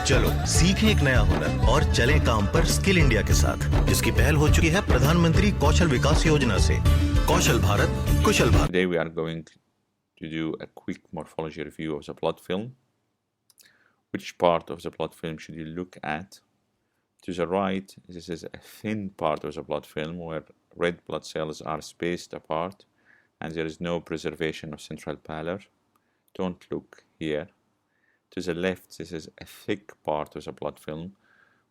चलो सीखें एक नया हुनर और चलें काम पर स्किल इंडिया के साथ, जिसकी पहल हो चुकी है प्रधानमंत्री कौशल विकास योजना से। कौशल भारत, कुशल Bharat. Today we are going to do a quick morphology review of the blood film. Which part of the blood film should you look at? To the right, this is a thin part of the blood film where red blood cells are spaced apart and there is no preservation of central pallor. Don't look here. To the left, this is a thick part of the blood film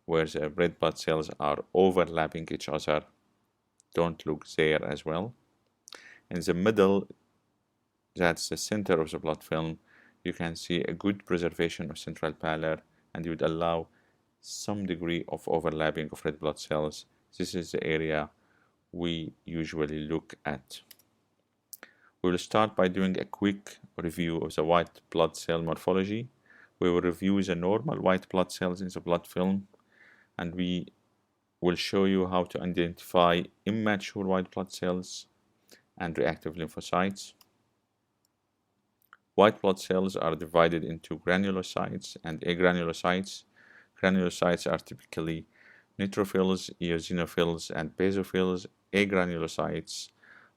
where the red blood cells are overlapping each other. Don't look there as well. In the middle, that's the center of the blood film, you can see a good preservation of central pallor and you would allow some degree of overlapping of red blood cells. This is the area we usually look at. We will start by doing a quick review of the white blood cell morphology. We will review the normal white blood cells in the blood film, and we will show you how to identify immature white blood cells and reactive lymphocytes. White blood cells are divided into granulocytes and agranulocytes. Granulocytes are typically neutrophils, eosinophils, and basophils. Agranulocytes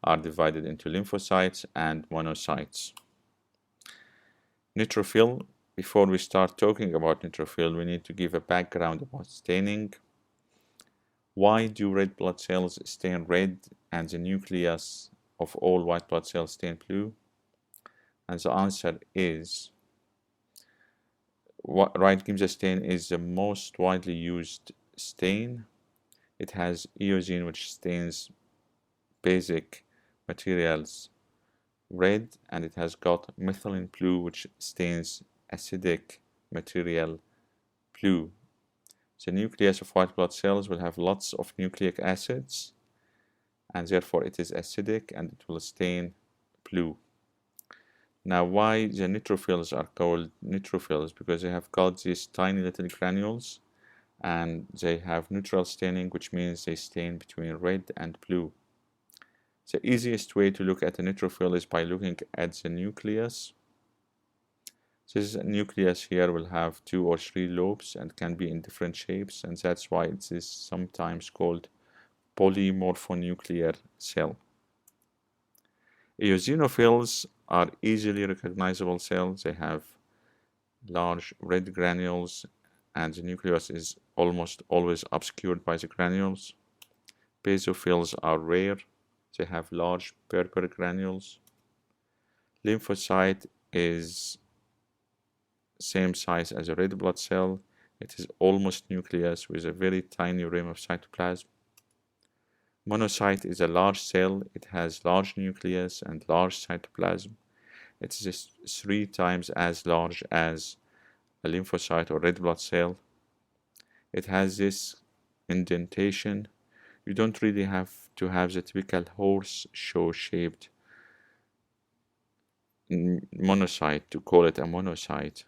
are divided into lymphocytes and monocytes. Neutrophil. Before we start talking about neutrophil, we need to give a background about staining. Why do red blood cells stain red and the nucleus of all white blood cells stain blue? And the answer is right giemsa stain is the most widely used stain. It has eosine, which stains basic materials red, and it has got methylene blue, which stains acidic material blue. The nucleus of white blood cells will have lots of nucleic acids, and therefore it is acidic and it will stain blue. Now, why the neutrophils are called neutrophils? Because they have got these tiny little granules and they have neutral staining, which means they stain between red and blue. The easiest way to look at a neutrophil is by looking at the nucleus. This nucleus here will have 2 or 3 lobes and can be in different shapes, and that's why it is sometimes called polymorphonuclear cell. Eosinophils are easily recognizable cells. They have large red granules and the nucleus is almost always obscured by the granules. Basophils are rare. They have large purple granules. Lymphocyte is same size as a red blood cell. It is almost nucleus with a very tiny rim of cytoplasm. Monocyte is a large cell. It has large nucleus and large cytoplasm. It is 3 times as large as a lymphocyte or red blood cell. It has this indentation. You don't really have to have the typical horseshoe shaped monocyte to call it a monocyte.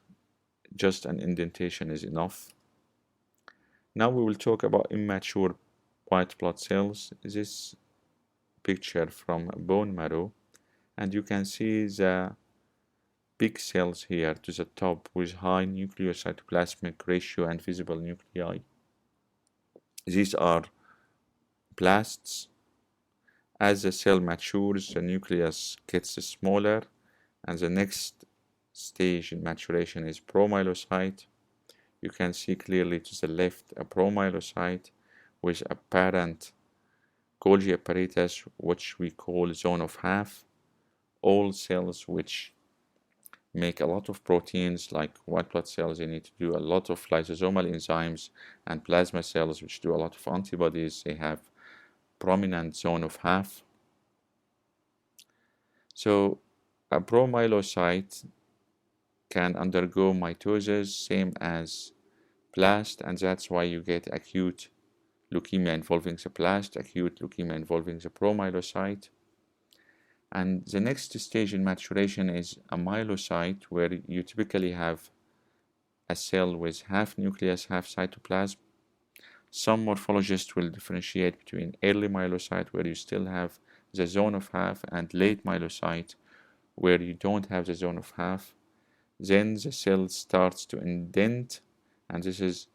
Just an indentation is enough. Now we will talk about immature white blood cells. This picture from bone marrow, and you can see the big cells here to the top with high nucleocytoplasmic ratio and visible nuclei. These are blasts. As the cell matures, the nucleus gets smaller, and the next stage in maturation is promyelocyte. You can see clearly to the left a promyelocyte with a parent Golgi apparatus, which we call zone of half. All cells which make a lot of proteins, like white blood cells, they need to do a lot of lysosomal enzymes, and plasma cells, which do a lot of antibodies, they have prominent zone of half. So a promyelocyte can undergo mitosis, same as blast, and that's why you get acute leukemia involving the blast, acute leukemia involving the promyelocyte. And the next stage in maturation is a myelocyte, where you typically have a cell with half nucleus, half cytoplasm. Some morphologists will differentiate between early myelocyte, where you still have the zone of half, and late myelocyte, where you don't have the zone of half. Then the cell starts to indent and this is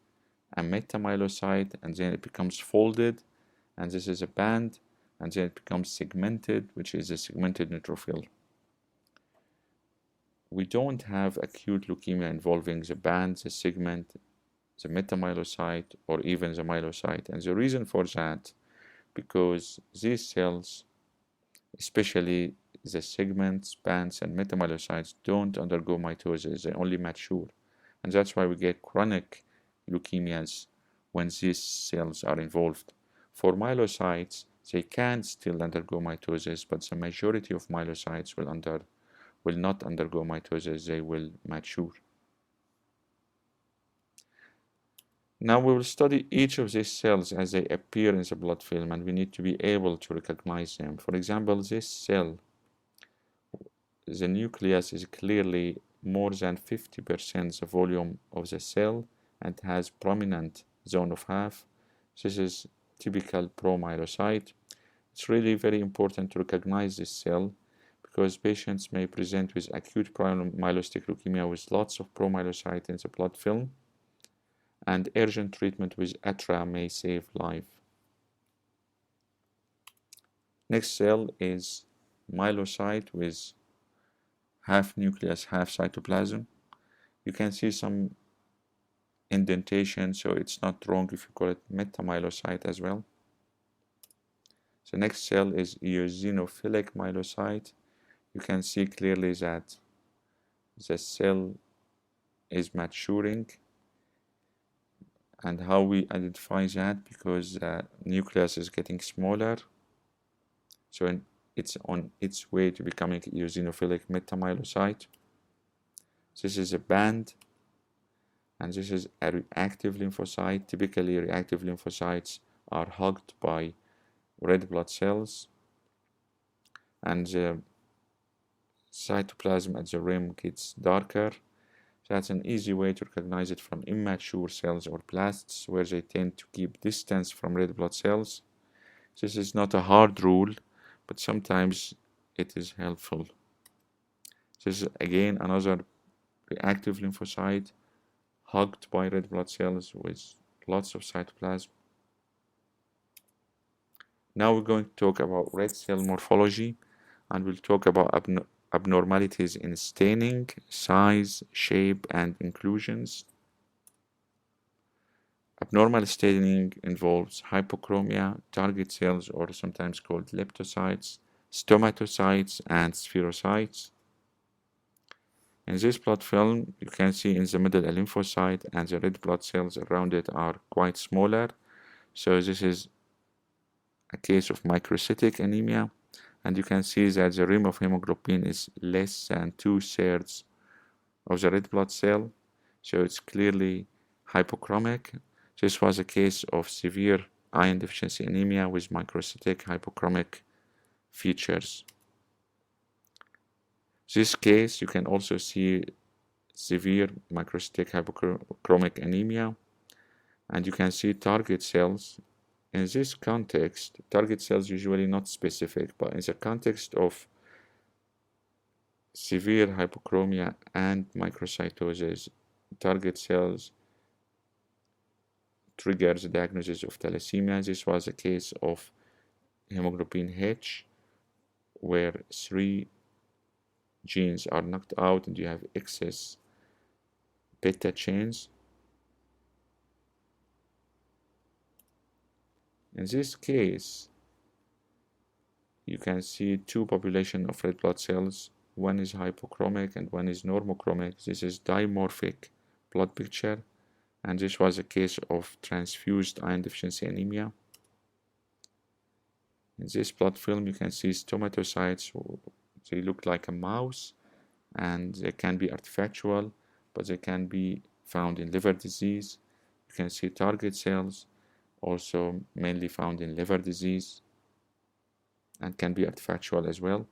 a metamyelocyte, and then it becomes folded, and this is a band, and then it becomes segmented, which is a segmented neutrophil. We don't have acute leukemia involving the band, the segment, the metamyelocyte, or even the myelocyte. And the reason for that, because these cells, especially the segments, bands, and metamyelocytes, don't undergo mitosis, they only mature. And that's why we get chronic leukemias when these cells are involved. For myelocytes, they can still undergo mitosis, but the majority of myelocytes will not undergo mitosis, they will mature. Now we will study each of these cells as they appear in the blood film, and we need to be able to recognize them. For example, this cell, the nucleus is clearly more than 50% the volume of the cell and has prominent zone of half. This is typical promyelocyte. It's really very important to recognize this cell because patients may present with acute promyelocytic leukemia with lots of promyelocyte in the blood film, and urgent treatment with ATRA may save life. Next cell is myelocyte with half nucleus, half cytoplasm. You can see some indentation, so it's not wrong if you call it metamyelocyte as well. The next cell is eosinophilic myelocyte. You can see clearly that the cell is maturing. And how we identify that? Because the nucleus is getting smaller, so it's on its way to becoming eosinophilic metamyelocyte. This is a band, and this is a reactive lymphocyte. Typically, reactive lymphocytes are hugged by red blood cells, and the cytoplasm at the rim gets darker. That's an easy way to recognize it from immature cells or blasts, where they tend to keep distance from red blood cells. This is not a hard rule, but sometimes it is helpful. This is again another reactive lymphocyte hugged by red blood cells with lots of cytoplasm. Now we're going to talk about red cell morphology, and we'll talk about abnormalities in staining, size, shape, and inclusions. Abnormal staining involves hypochromia, target cells, or sometimes called leptocytes, stomatocytes, and spherocytes. In this blood film, you can see in the middle a lymphocyte, and the red blood cells around it are quite smaller. So this is a case of microcytic anemia. And you can see that the rim of hemoglobin is less than 2/3 of the red blood cell, so it's clearly hypochromic. This was a case of severe iron deficiency anemia with microcytic hypochromic features. This case, you can also see severe microcytic hypochromic anemia, and you can see target cells. In this context, target cells usually not specific, but in the context of severe hypochromia and microcytosis, target cells triggers the diagnosis of thalassemia. This was a case of hemoglobin H, where 3 genes are knocked out and you have excess beta chains. In this case, you can see two populations of red blood cells. One is hypochromic and one is normochromic. This is dimorphic blood picture, and this was a case of transfused iron deficiency anemia. In this blood film, you can see stomatocytes. They look like a mouse, and they can be artifactual, but they can be found in liver disease. You can see target cells, also mainly found in liver disease, and can be artifactual as well.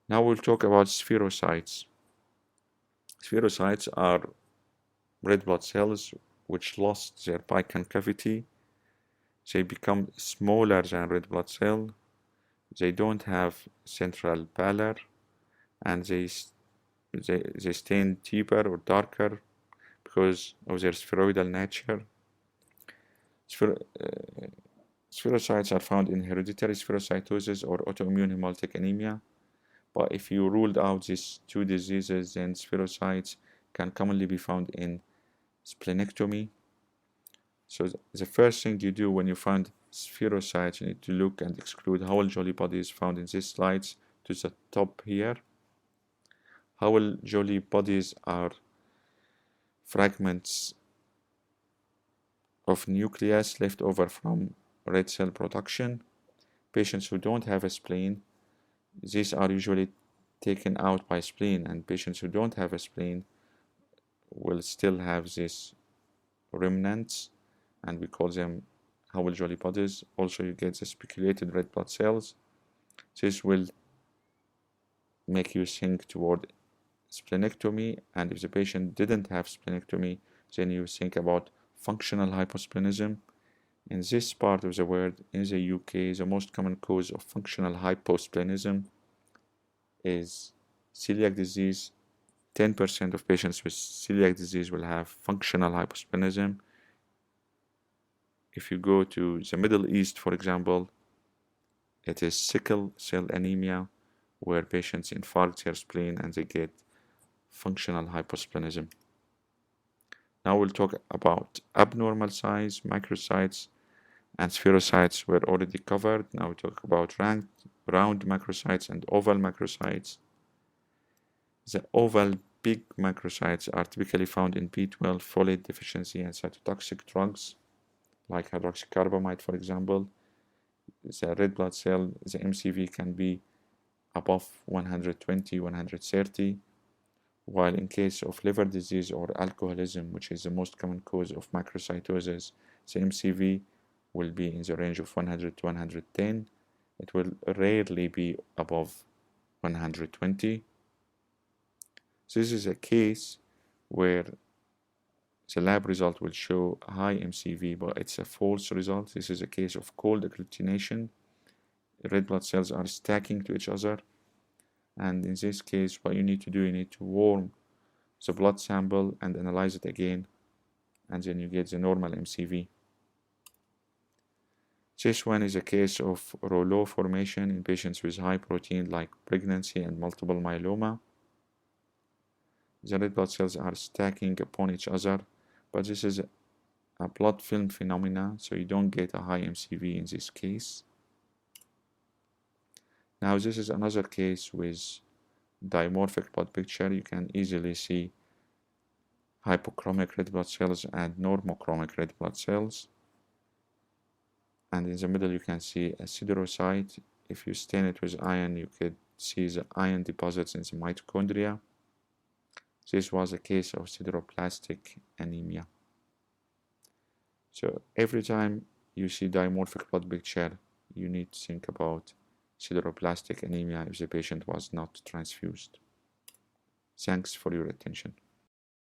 Now we'll talk about spherocytes. Spherocytes are red blood cells which lost their biconcavity. They become smaller than red blood cell. They don't have central pallor, and they stain deeper or darker. because of their spheroidal nature. Spherocytes are found in hereditary spherocytosis or autoimmune hemolytic anemia. But if you ruled out these two diseases, then spherocytes can commonly be found in splenectomy. So the first thing you do when you find spherocytes, you need to look and exclude Howell-Jolly bodies found in these slides to the top here. Howell-Jolly bodies are fragments of nucleus left over from red cell production. Patients who don't have a spleen, these are usually taken out by spleen, and patients who don't have a spleen will still have these remnants, and we call them Howell-Jolly bodies. Also, you get the speculated red blood cells. This will make you think toward splenectomy, and if the patient didn't have splenectomy, then you think about functional hyposplenism. In this part of the world, in the UK, the most common cause of functional hyposplenism is celiac disease. 10% of patients with celiac disease will have functional hyposplenism. If you go to the Middle East, for example, it is sickle cell anemia, where patients infarct their spleen and they get functional hyposplenism. Now we'll talk about abnormal size, microcytes, and spherocytes were already covered. Now we talk about round macrocytes and oval macrocytes. The oval big macrocytes are typically found in B12, folate deficiency, and cytotoxic drugs like hydroxycarbamide, for example. The red blood cell, the MCV can be above 120, 130, while in case of liver disease or alcoholism, which is the most common cause of macrocytosis, the MCV will be in the range of 100 to 110. It will rarely be above 120. This is a case where the lab result will show high MCV, but it's a false result. This is a case of cold agglutination. Red blood cells are stacking to each other, and in this case, what you need to do, you need to warm the blood sample and analyze it again, and then you get the normal MCV. This one is a case of rouleau formation in patients with high protein like pregnancy and multiple myeloma. The red blood cells are stacking upon each other, but this is a blood film phenomena, so you don't get a high MCV in this case. Now this is another case with dimorphic blood picture. You can easily see hypochromic red blood cells and normochromic red blood cells. And in the middle you can see a siderocyte. If you stain it with iron, you could see the iron deposits in the mitochondria. This was a case of sideroblastic anemia. So every time you see dimorphic blood picture, you need to think about sideroblastic anemia if the patient was not transfused. Thanks for your attention.